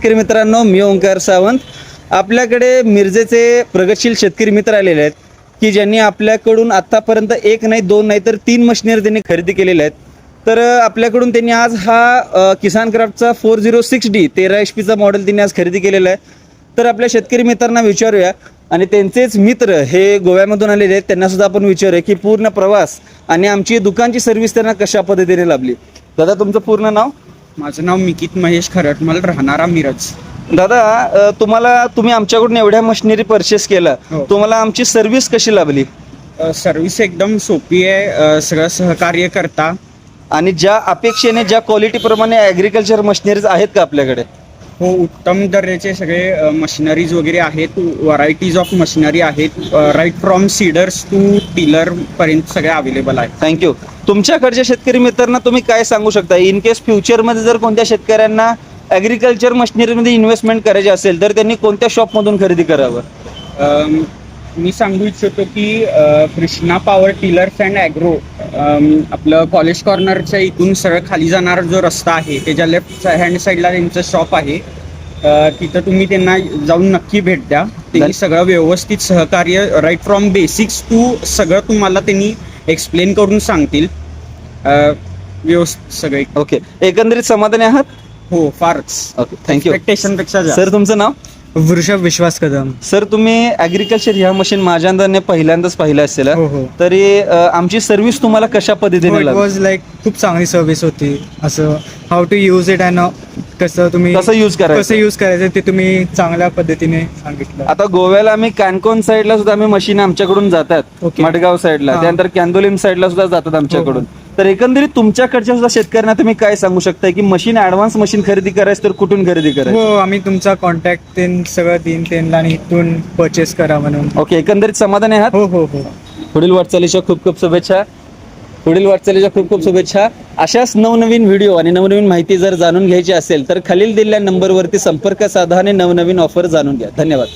शेतकरी मित्रांनो, मी ओंकार सावंत. आपल्याकडे मिरजेचे प्रगतशील शेतकरी मित्र आलेले आहेत की ज्यांनी आपल्याकडून आतापर्यंत एक नाही, दोन नाही तर 3 मशिनरी त्यांनी खरेदी केलेल्या आहेत. तर आपल्याकडून त्यांनी आज हा किसान क्राफ्टचा 406D 13 HP मॉडेल त्यांनी आज खरेदी केलेला आहे. तर आपल्या शेतकरी मित्रांना विचारूया आणि त्यांचेच मित्र हे गोव्यामधून आलेले आहेत, त्यांना सुद्धा आपण विचारूया की पूर्ण प्रवास आणि आमची दुकानची सर्व्हिस त्यांना कशा पद्धतीने लाभली. दादा, तुमचं पूर्ण नाव? माझं नाव मिकित महेश खरटमल, राहणारा मिरज. दादा, तुम्ही आमच्याकडून एवढ्या मशिनरी परचेस केला, हो. तुम्हाला आमची सर्व्हिस कशी लाभली? सर्व्हिस एकदम सोपी आहे, सगळं सहकार्य करता. आणि ज्या अपेक्षेने, ज्या क्वालिटीप्रमाणे ॲग्रिकल्चर मशिनरीज आहेत का आपल्याकडे? हो, उत्तम दर्जाचे सगळे मशिनरीज वगैरे आहेत, व्हरायटीज ऑफ मशिनरी आहेत. Right from seeders to tiller पर्यंत सगळे अवेलेबल आहेत. थँक्यू. तुमच्याकडच्या शेतकरी मित्रांना तुम्ही काय सांगू शकता? इन केस फ्युचरमध्ये जर कोणत्या शेतकऱ्यांना ॲग्रिकल्चर मशिनरीमध्ये इन्व्हेस्टमेंट करायची असेल तर त्यांनी कोणत्या शॉपमधून खरेदी करावं? मी सांगू इच्छितो की Krishna power tillers and agro, आपलं कॉलेज कॉर्नरच्या इथून सरळ खाली जाणारा जो रस्ता आहे त्याच्या लेफ्ट हँड साईडला त्यांचं शॉप आहे. तिथं तुम्ही त्यांना जाऊन नक्की भेट द्या. त्यांनी सगळं व्यवस्थित सहकार्य, राईट फ्रॉम बेसिक्स टू सगळं तुम्हाला त्यांनी एक्सप्लेन करून सांगतील. व्यवस्थित सगळे. ओके, एकंदरीत समाधानी आहात? हो, फारच. Okay, thank you. एक्सपेक्टेशनपेक्षा जास्त. सर, तुमचं नाव? वृषभ विश्वास कदम. सर, तुम्ही ॲग्रिकल्चर ह्या मशीन माझ्या अंदाने पहिल्यांदाच पाहिलं असेल, हो, हो. तरी आमची सर्व्हिस तुम्हाला कशा पद्धतीने इट लागली? वॉज लाईक खूप चांगली सर्व्हिस होती. असं how to use it and कसं तुम्ही कसं यूज करायचं? कसं यूज करायचं ते तुम्ही चांगल्या पद्धतीने सांगितलं. आता गोव्याला आम्ही कॅनकोन साईडला सुद्धा आम्ही मशीन आमच्याकडून जातात, ओके. मडगाव साईडला, हा. त्यानंतर कॅन्दोलिम साईडला सुद्धा जातात आमच्याकडून. तर एकंदरीत तुमच्याकडच्या सुद्धा शेतकऱ्यांना तुम्ही काय सांगू शकता की मशीन, ऍडव्हान्स मशीन खरेदी करायचं तर कुठून खरेदी करायचं? हो, आम्ही तुमचा कॉन्टॅक्ट तेन सगळं देईन त्यांना आणि इथून परचेस करा म्हणून. ओके, एकंदरीत समाधानी आहात? हो हो हो. पुढील वाटचालीच्या खूप खूप शुभेच्छा. अशाच नवनवीन व्हिडिओ आणि नवनवीन माहिती जर जाणून घ्यायची असेल तर खालील दिलेल्या नंबरवरती संपर्क साधा आणि नवनवीन ऑफर जाणून घ्या. धन्यवाद.